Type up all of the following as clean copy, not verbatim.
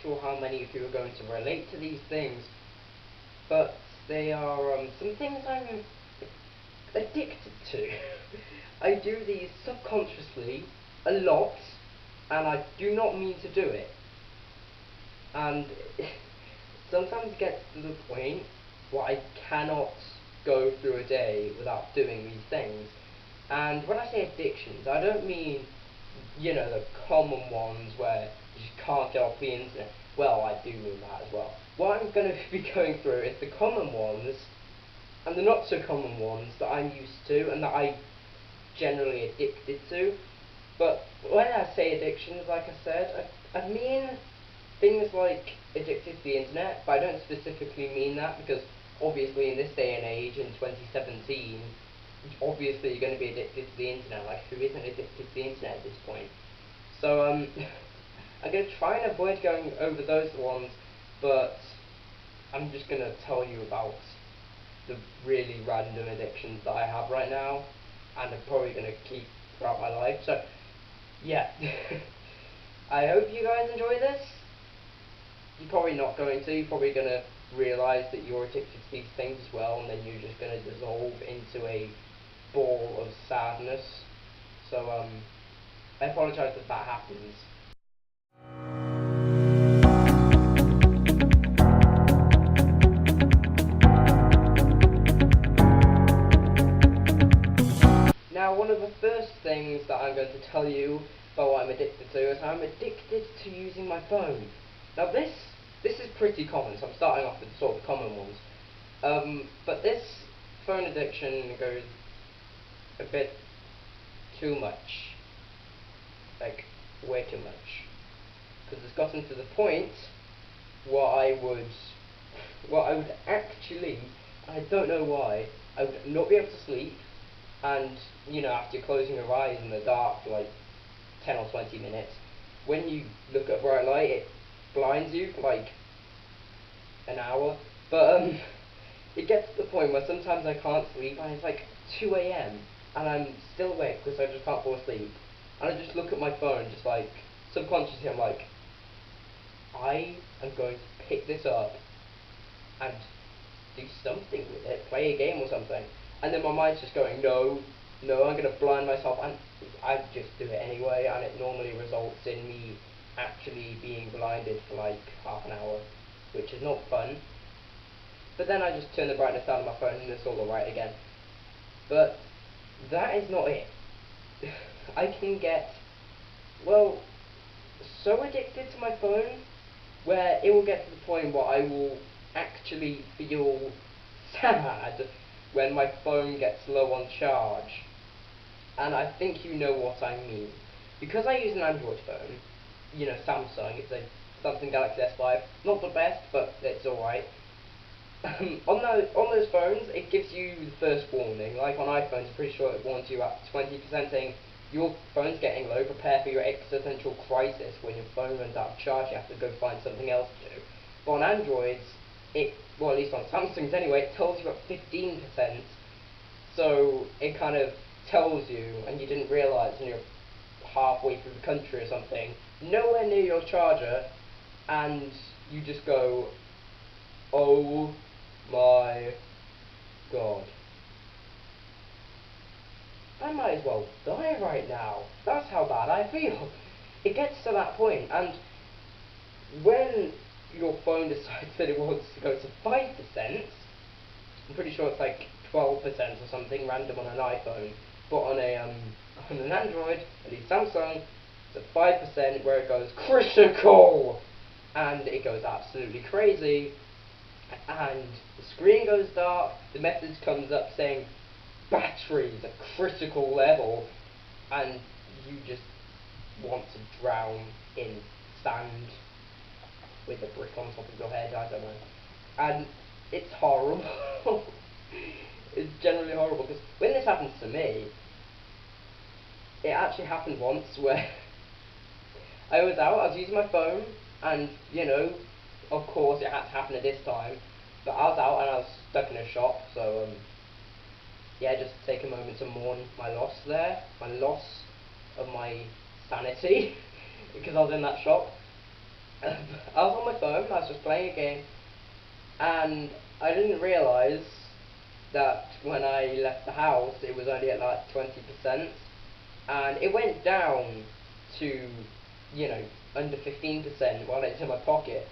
sure how many of you are going to relate to these things, but they are some things I'm addicted to. I do these subconsciously a lot, and I do not mean to do it. And sometimes it gets to the point where I cannot go through a day without doing these things. And when I say addictions, I don't mean, the common ones where you just can't get off the internet. Well, I do mean that as well. What I'm going to be going through is the common ones and the not so common ones that I'm used to and that I generally addicted to. But when I say addictions, like I said, I mean things like addicted to the internet, but I don't specifically mean that because obviously in this day and age, in 2017, obviously you're going to be addicted to the internet. Like, who isn't addicted to the internet at this point? So, I'm going to try and avoid going over those ones, but I'm just going to tell you about the really random addictions that I have right now, and I'm probably going to keep throughout my life. So, yeah. I hope you guys enjoy this. You're probably not going to. You're probably going to realise that you're addicted to these things as well, and then you're just going to dissolve into a ball of sadness. So, I apologise if that happens. Now, one of the first things that I'm going to tell you about what I'm addicted to is I'm addicted to using my phone. Now, this is pretty common, so I'm starting off with sort of the common ones. But this phone addiction goes a bit too much. Like, way too much. Because it's gotten to the point where I would actually, I don't know why, I would not be able to sleep, and, after you're closing your eyes in the dark for like 10 or 20 minutes, when you look at bright light, it blinds you for like an hour. But, it gets to the point where sometimes I can't sleep, and it's like 2 a.m., and I'm still awake because I just can't fall asleep. And I just look at my phone, just like, subconsciously I'm like, I am going to pick this up and do something with it, play a game or something. And then my mind's just going, no, I'm going to blind myself, and I just do it anyway, and it normally results in me actually being blinded for like half an hour, which is not fun. But then I just turn the brightness down on my phone and it's all alright again. But that is not it. I can get, so addicted to my phone where it will get to the point where I will actually feel sad when my phone gets low on charge. And I think you know what I mean. Because I use an Android phone, Samsung, it's a Samsung Galaxy S5, not the best, but it's alright. On those phones, it gives you the first warning. Like on iPhones, I'm pretty sure it warns you at 20% saying, your phone's getting low, prepare for your existential crisis. When your phone runs out of charge, you have to go find something else to do. But on Androids, at least on Samsung's anyway, it tells you at 15%. So it kind of tells you, and you didn't realise when you're halfway through the country or something, nowhere near your charger, and you just go, oh my god. I might as well die right now. That's how bad I feel. It gets to that point, and when your phone decides that it wants to go to 5%, I'm pretty sure it's like 12% or something random on an iPhone, but on an Android, at least Samsung, it's at 5% where it goes critical, and it goes absolutely crazy, and the screen goes dark, the message comes up saying batteries at critical level, and you just want to drown in sand with a brick on top of your head, I don't know. And it's horrible. It's generally horrible, because when this happens to me, it actually happened once where I was using my phone, and, of course it had to happen at this time, but I was out and I was stuck in a shop, so, yeah, just take a moment to mourn my loss there, my loss of my sanity, because I was in that shop. I was on my phone, I was just playing a game, and I didn't realise that when I left the house it was only at like 20%, and it went down to, you know, under 15% while it's in my pocket,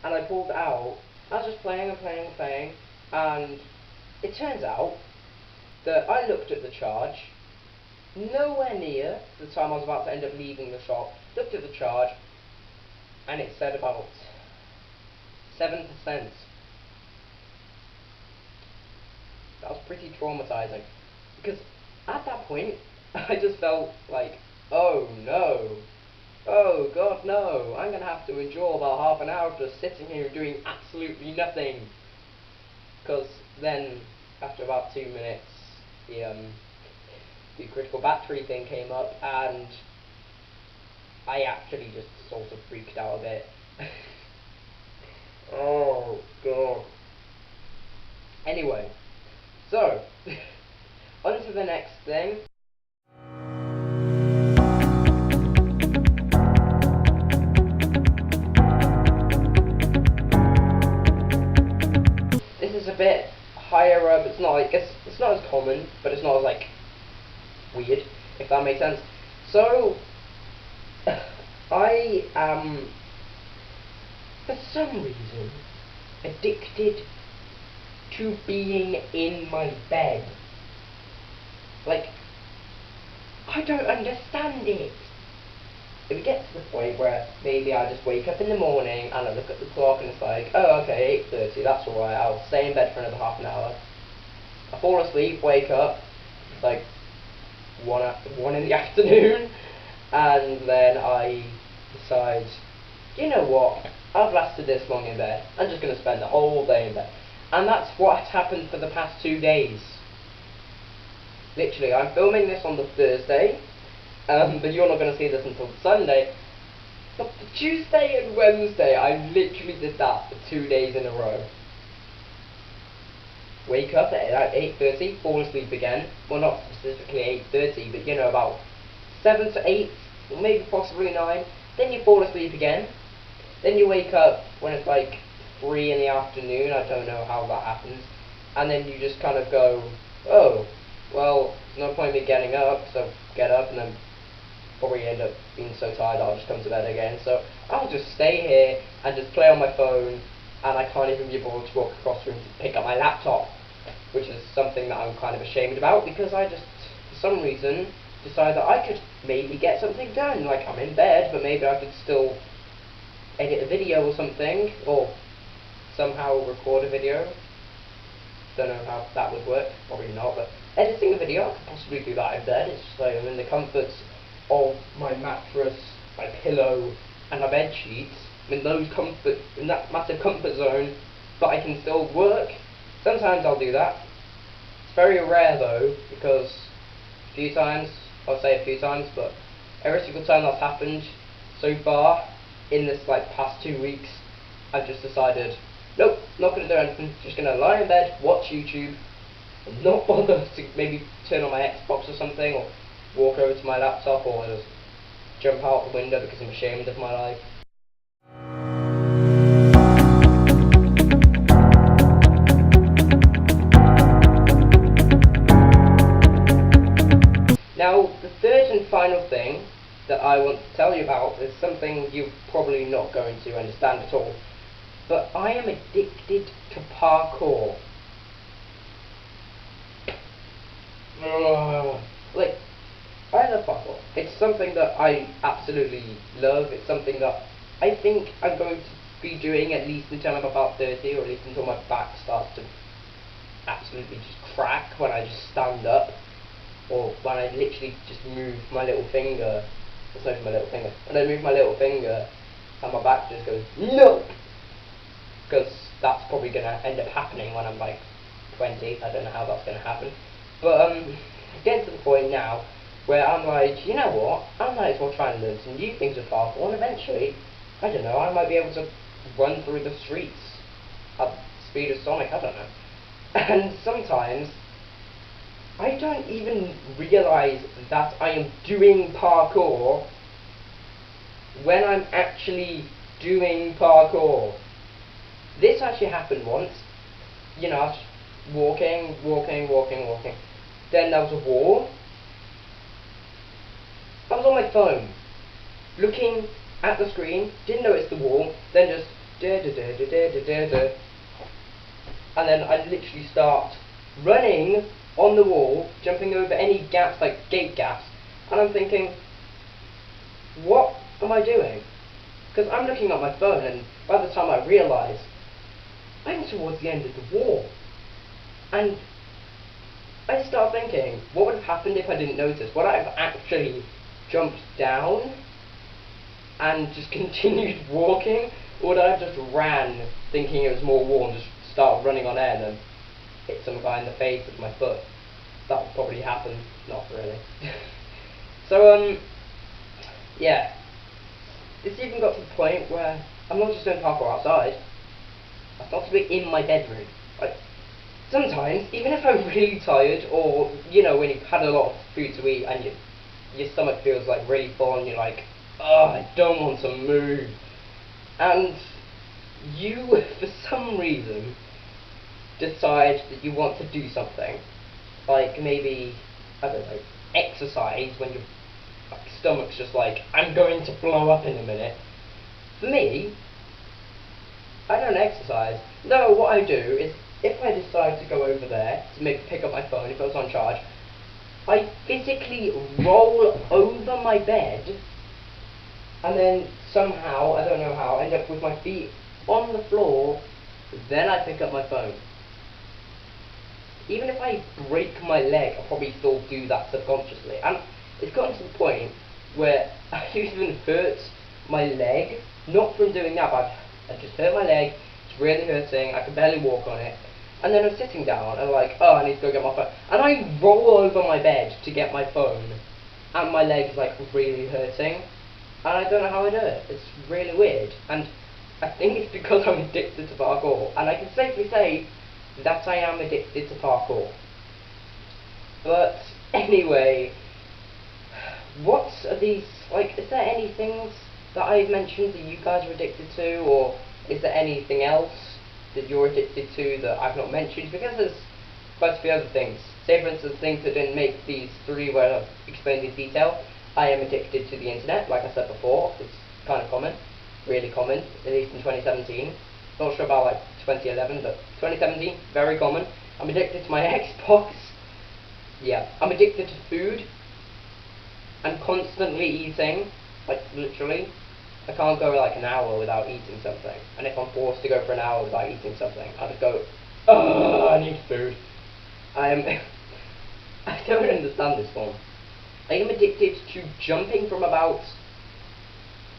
and I pulled it out. I was just playing and playing and playing, and it turns out that I looked at the charge, nowhere near the time I was about to end up leaving the shop, looked at the charge, and it said about 7%. That was pretty traumatizing, because at that point, I just felt like, oh no, oh god no, I'm gonna have to endure about half an hour just sitting here doing absolutely nothing. Because then, after about 2 minutes, the critical battery thing came up, and I actually just sort of freaked out a bit. Oh god. Anyway, so on to the next thing. This is a bit higher up. It's not like it's not as common, but it's not as like weird, if that makes sense. So I am, for some reason, addicted to being in my bed. Like, I don't understand it. If it gets to the point where maybe I just wake up in the morning and I look at the clock and it's like, oh okay, 8:30, that's alright, I'll stay in bed for another half an hour. I fall asleep, wake up, it's like 1 in the afternoon, and then I decide, you know what, I've lasted this long in bed, I'm just going to spend the whole day in bed. And that's what's happened for the past 2 days. Literally, I'm filming this on the Thursday, but you're not going to see this until Sunday. But the Tuesday and Wednesday, I literally did that for 2 days in a row. Wake up at 8:30, fall asleep again. Well, not specifically 8:30, but you know, about 7 to 8, or maybe possibly 9. Then you fall asleep again. Then you wake up when it's like 3 in the afternoon. I don't know how that happens. And then you just kind of go, oh, well, there's no point in me getting up, so get up, and then probably end up being so tired I'll just come to bed again. So I'll just stay here and just play on my phone, and I can't even be bothered to walk across the room to pick up my laptop, which is something that I'm kind of ashamed about, because I just, for some reason, decided that I could maybe get something done. Like, I'm in bed, but maybe I could still edit a video or something, or somehow record a video. Don't know how that would work, probably not, but editing a video, I could possibly do that in bed. It's just like I'm in the comforts of my mattress, my pillow, and my bed sheets. I'm in that massive comfort zone, but I can still work. Sometimes I'll do that. It's very rare though, because a few times, I'll say a few times, but every single time that's happened so far in this like past 2 weeks, I've just decided, nope, not going to do anything, just going to lie in bed, watch YouTube, and not bother to maybe turn on my Xbox or something, or walk over to my laptop, or just jump out the window because I'm ashamed of my life. Now, the third and final thing that I want to tell you about is something you're probably not going to understand at all, but I am addicted to parkour. Like, I love parkour. It's something that I absolutely love. It's something that I think I'm going to be doing at least until I'm about 30, or at least until my back starts to absolutely just crack when I just stand up, or when I literally just move my little finger. It's not even my little finger. When I move my little finger and my back just goes, no! Because that's probably going to end up happening when I'm like 20. I don't know how that's going to happen. But getting to the point now where I'm like, you know what, I might as well try and learn some new things with parkour, and eventually, I don't know, I might be able to run through the streets at the speed of Sonic, I don't know. And sometimes, I don't even realise that I am doing parkour when I'm actually doing parkour. This actually happened once. You know, I was walking. Then there was a wall. I was on my phone, looking at the screen, didn't notice the wall, then just and then I literally start running on the wall, jumping over any gaps, like gate gaps, and I'm thinking, what am I doing? Because I'm looking at my phone, and by the time I realise, I'm towards the end of the wall. And I start thinking, what would have happened if I didn't notice? Would I have actually jumped down and just continued walking? Or would I have just ran, thinking it was more wall, and just start running on air and then hit some guy in the face with my foot? That would probably happen. Not really. So, yeah. It's even got to the point where I'm not just doing parkour outside. I start to be in my bedroom. Like, sometimes, even if I'm really tired, or, you know, when you've had a lot of food to eat and your stomach feels like really full and you're like, oh, I don't want to move. And you, for some reason, decide that you want to do something. Like, maybe, I don't know, exercise when your stomach's just like, I'm going to blow up in a minute. For me, I don't exercise. No, what I do is, if I decide to go over there to pick up my phone, if it was on charge, I physically roll over my bed, and then somehow, I don't know how, end up with my feet on the floor, then I pick up my phone. Even if I break my leg, I'll probably still do that subconsciously. And it's gotten to the point where I even hurt my leg, not from doing that, but I just hurt my leg, it's really hurting, I can barely walk on it. And then I'm sitting down and like, oh, I need to go get my phone. And I roll over my bed to get my phone, and my leg's like really hurting. And I don't know how I do it. It's really weird. And I think it's because I'm addicted to parkour. And I can safely say that I am addicted to parkour. But anyway, what are these, like, is there any things that I've mentioned that you guys are addicted to, or is there anything else that you're addicted to that I've not mentioned? Because there's quite a few other things. Say for instance, things that didn't make these three where I've explained in detail. I am addicted to the internet, like I said before. It's kind of common, really common, at least in 2017. Not sure about like 2011, but 2017, very common. I'm addicted to my Xbox. Yeah, I'm addicted to food. I'm constantly eating, like literally. I can't go like an hour without eating something. And if I'm forced to go for an hour without eating something, I'll just go, oh, I need food. I don't understand this one. I am addicted to jumping from about,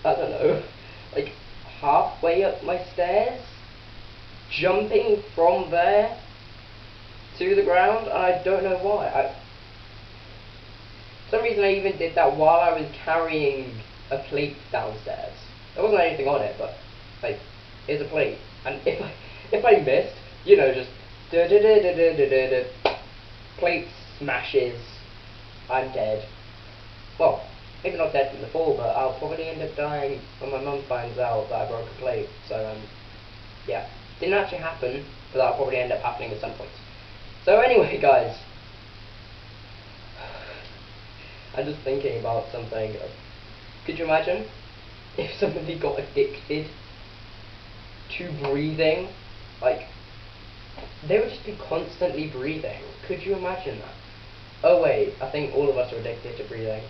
I don't know, like halfway up my stairs, jumping from there to the ground, and I don't know why. For some reason I even did that while I was carrying a plate downstairs. There wasn't anything on it, but like, here's a plate, and if I missed, you know, just plate smashes, I'm dead. Well, maybe not dead from the fall, but I'll probably end up dying when my mum finds out that I broke a plate. So yeah, didn't actually happen, but that'll probably end up happening at some point. So anyway, guys, I'm just thinking about something. Could you imagine if somebody got addicted to breathing? Like, they would just be constantly breathing. Could you imagine that? Oh wait, I think all of us are addicted to breathing.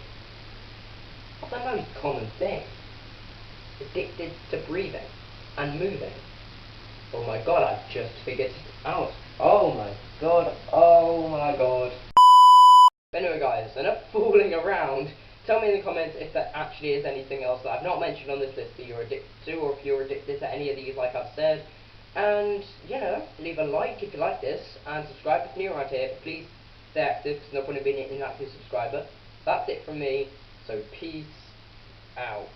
That's a most common thing. Addicted to breathing and moving. Oh my god, I've just figured it out. Oh my god, oh my god. Anyway guys, enough fooling around. Tell me in the comments if there actually is anything else that I've not mentioned on this list that you're addicted to, or if you're addicted to any of these like I've said. And, you know, leave a like if you like this, and subscribe if you're new around here. Please stay active, because no point in being an inactive subscriber. That's it from me, so peace out.